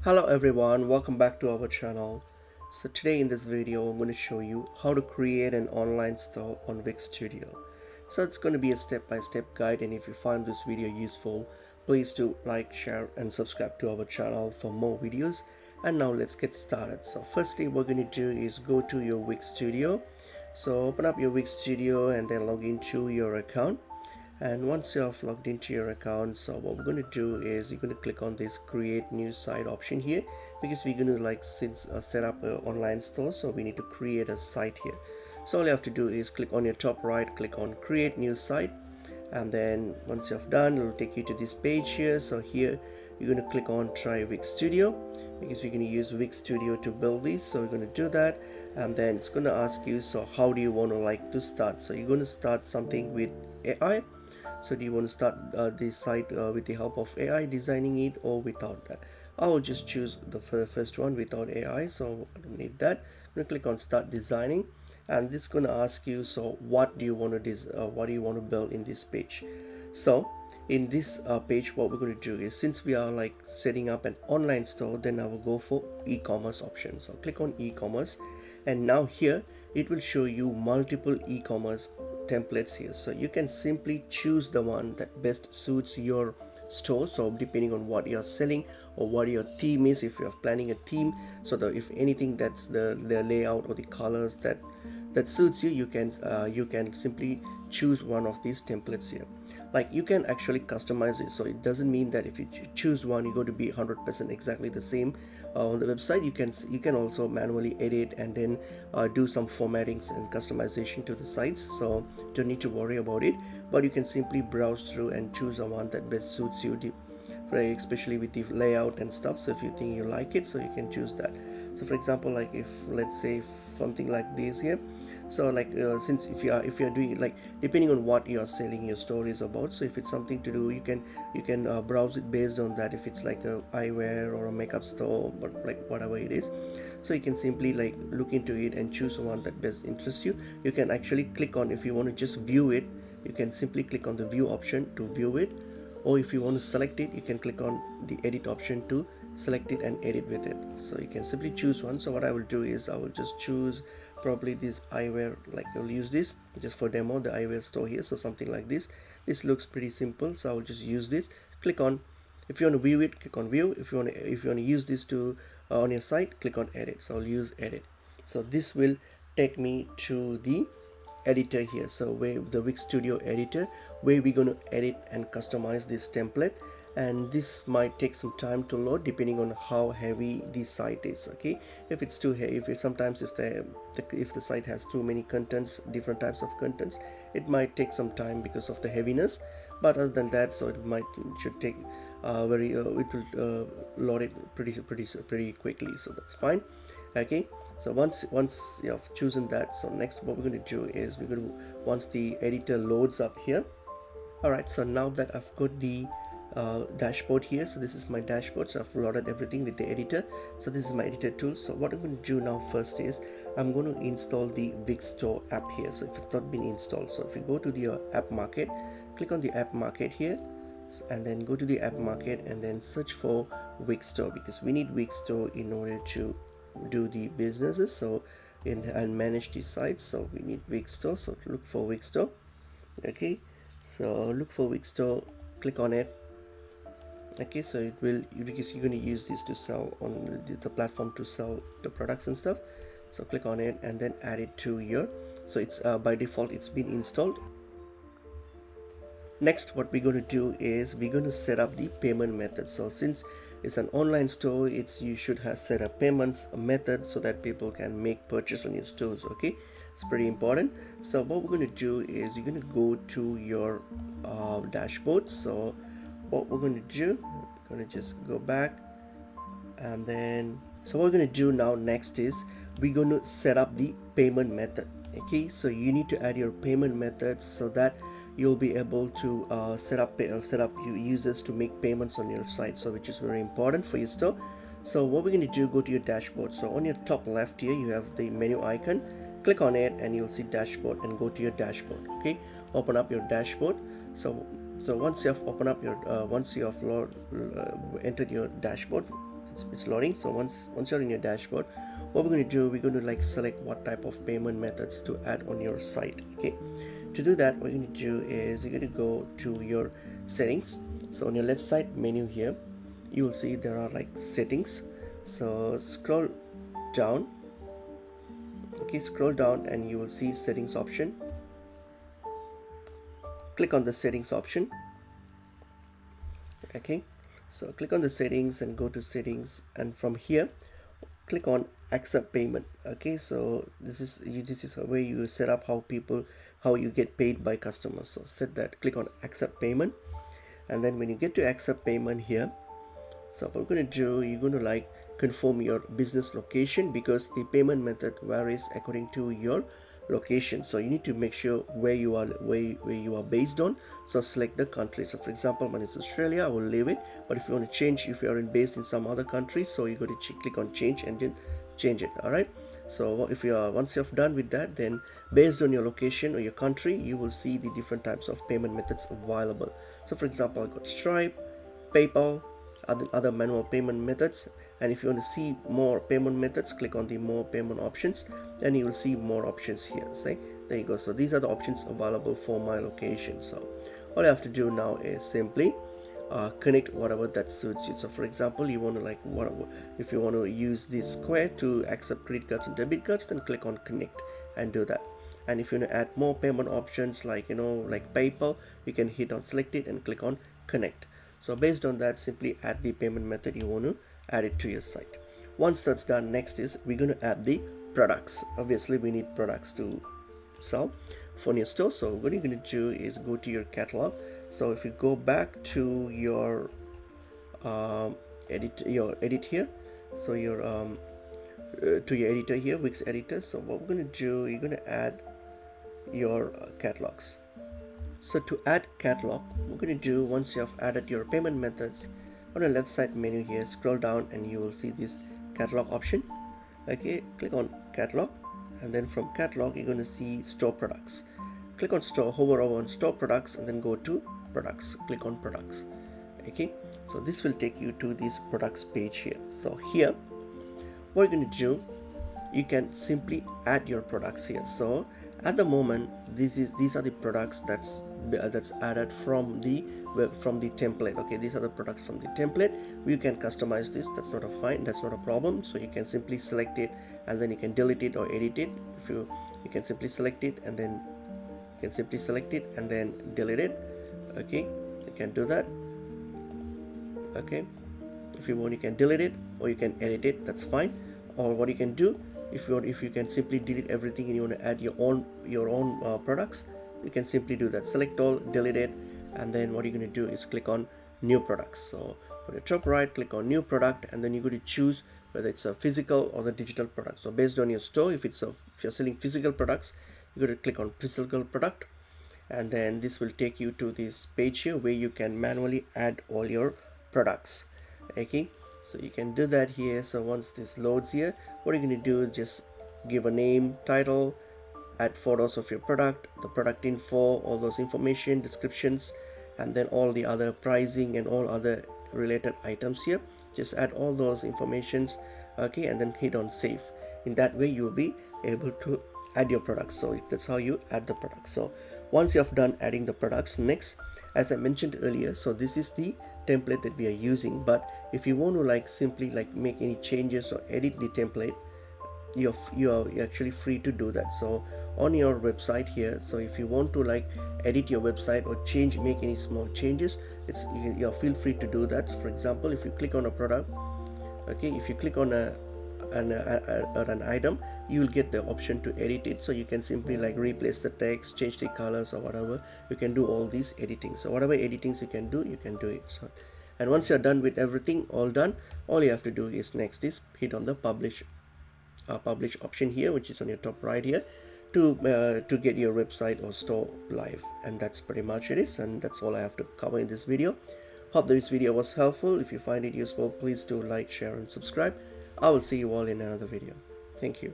Hello everyone, welcome back to our channel. So today in this video I'm going to show you how to create an online store on Wix Studio. So it's going to be a step-by-step guide, and if you find this video useful, please do like, share and subscribe to our channel for more videos. And now let's get started. So firstly what we're going to do is go to your Wix Studio. So open up your Wix Studio and then log into your account. And once you have logged into your account, so what we're going to do is you're going to click on this create new site option here, because we're going to set up an online store, so we need to create a site here. So all you have to do is click on your top right, click on create new site, and then once you have done, it will take you to this page here. So here you're going to click on try Wix Studio, because we're going to use Wix Studio to build this. So we're going to do that, and then it's going to ask you, so how do you want to start? So you're going to start something with AI. So do you want to start this site with the help of AI designing it, or without that? I will just choose the first one, without AI, so I don't need that. I'm going to click on start designing, and this is going to ask you, so what do you want to build in this page? So in this page, what we're going to do is, since we are like setting up an online store, then I will go for e-commerce option. So click on e-commerce, and now here it will show you multiple e-commerce templates here. So you can simply choose the one that best suits your store, so depending on what you're selling or what your theme is, if you're planning a theme, so that if anything that's the layout or the colors that suits you, you can simply choose one of these templates here. Like, you can actually customize it, so it doesn't mean that if you choose one, you're going to be 100% exactly the same on the website. You can also manually edit and then do some formattings and customization to the sites, so don't need to worry about it. But you can simply browse through and choose the one that best suits you, especially with the layout and stuff. So if you think you like it, so you can choose that. So for example, like if let's say something like this here, so like since if you're doing, like, depending on what you're selling your store is about, so if it's something to do, you can browse it based on that. If it's like a eyewear or a makeup store, but like whatever it is, so you can simply like look into it and choose one that best interests you. You can actually click on, if you want to just view it, you can simply click on the view option to view it, or if you want to select it, you can click on the edit option to select it and edit with it. So you can simply choose one. So what I will do is I will just choose probably this eyewear, like I'll use this just for demo, the eyewear store here. So something like this looks pretty simple, so I will just use this. Click on, if you want to view it, click on view. If you want to use this to on your site, click on edit. So I'll use edit. So this will take me to the editor here, so where the Wix Studio editor, where we're going to edit and customize this template. And this might take some time to load depending on how heavy the site is. Okay, if it's too heavy, sometimes if the site has too many contents, different types of contents, it might take some time because of the heaviness. But other than that, so it should take it will load it pretty quickly, so that's fine. Okay, so once you have chosen that, so next what we're going to do is once the editor loads up here. All right, so now that I've got the dashboard here, so this is my dashboard, so I've loaded everything with the editor. So this is my editor tool. So what I'm going to do now first is I'm going to install the Wix Store app here. So if it's not been installed, so if you go to the app market, click on the app market here, and then go to the app market and then search for Wix Store, because we need Wix Store in order to do the businesses, so and manage the sites. So we need Wix Store, so look for Wix Store. Okay, so look for Wix Store, click on it. Okay, so it will, because you're going to use this to sell on the platform, to sell the products and stuff. So click on it and then add it to your, so it's by default it's been installed. Next what we're going to do is we're going to set up the payment method. So since it's an online store, you should have set a payments method so that people can make purchase on your stores. Okay, it's pretty important. So what we're going to do is you're going to go to your dashboard. So what we're going to do, we're going to just go back, and then so what we're going to do now next is we're going to set up the payment method. Okay, so you need to add your payment methods so that you'll be able to set up your users to make payments on your site, so which is very important for your store. So what we're going to do, go to your dashboard. So on your top left here you have the menu icon, click on it and you'll see dashboard, and go to your dashboard. Okay, open up your dashboard. So once you have opened up your entered your dashboard, it's loading. So once you're in your dashboard, what we're going to do, we're going to like select what type of payment methods to add on your site. Okay, to do that, what you're going to do is you're going to go to your settings. So on your left side menu here, you will see there are like settings. So scroll down. Okay, scroll down and you will see settings option. Click on the settings option. Okay, so click on the settings and go to settings, and from here click on accept payment. Okay, so this is a way you set up how you get paid by customers. So set that, click on accept payment, and then when you get to accept payment here, so what we're going to do, you're going to like confirm your business location, because the payment method varies according to your location. So you need to make sure where you are based on. So select the country. So for example, mine is Australia, I will leave it. But if you want to change, if you are based in some other country, so you got to click on change and then change it. All right, so if you are, once you've done with that, then based on your location or your country, you will see the different types of payment methods available. So for example, I got Stripe, PayPal, other manual payment methods. And if you want to see more payment methods, click on the more payment options, and you will see more options here. Say, there you go. So these are the options available for my location. So all you have to do now is simply connect whatever that suits you. So for example, you want to like if you want to use this Square to accept credit cards and debit cards, then click on connect and do that. And if you want to add more payment options like like PayPal, you can hit on select it and click on connect. So based on that, simply add the payment method you want to add it to your site. Once that's done, next is we're going to add the products. Obviously we need products to sell for your store. So what you're going to do is go to your catalog. So if you go back to your edit here, so your to your editor here, Wix editor. So what we're going to do, you're going to add your catalogs. So to add catalog, we're going to do, once you have added your payment methods, on the left side menu here, scroll down and you will see this catalog option. Okay, click on catalog, and then from catalog you're going to see store products. Click on store, hover over on store products, and then go to products. Click on products. Okay, so this will take you to this products page here. So here, what you're going to do, you can simply add your products here. So at the moment, these are the products that's added from the template. Okay, these are the products from the template. You can customize this. That's not a problem. So you can simply select it, and then you can delete it or edit it. If you can simply select it and then delete it. Okay, you can do that. Okay, if you want, you can delete it or you can edit it. That's fine. Or what you can do, if you can simply delete everything and you want to add your own products, you can simply do that. Select all, delete it, and then what you're going to do is click on new products. So on the top right, click on new product, and then you're going to choose whether it's a physical or the digital product. So based on your store, if you're selling physical products, you're going to click on physical product, and then this will take you to this page here where you can manually add all your products. Okay, so you can do that here. So once this loads here, what you're going to do, just give a name, title, add photos of your product, the product info, all those information, descriptions, and then all the other pricing and all other related items here. Just add all those informations. Okay, and then hit on save. In that way you'll be able to add your products. So that's how you add the products. So once you have done adding the products, next, as I mentioned earlier, so this is the template that we are using. But if you want to like simply like make any changes or edit the template, you're actually free to do that. So on your website here, so if you want to like edit your website or make any small changes, you feel free to do that. For example, if you click on a product, okay, if you click on an item, you will get the option to edit it. So you can simply like replace the text, change the colors or whatever. You can do all these editing. So whatever editings you can do it. So, and once you're done with everything, all you have to do is next is hit on the publish option here, which is on your top right here, to get your website or store live. And that's pretty much it, and that's all I have to cover in this video. Hope this video was helpful. If you find it useful, please do like, share and subscribe. I will see you all in another video. Thank you.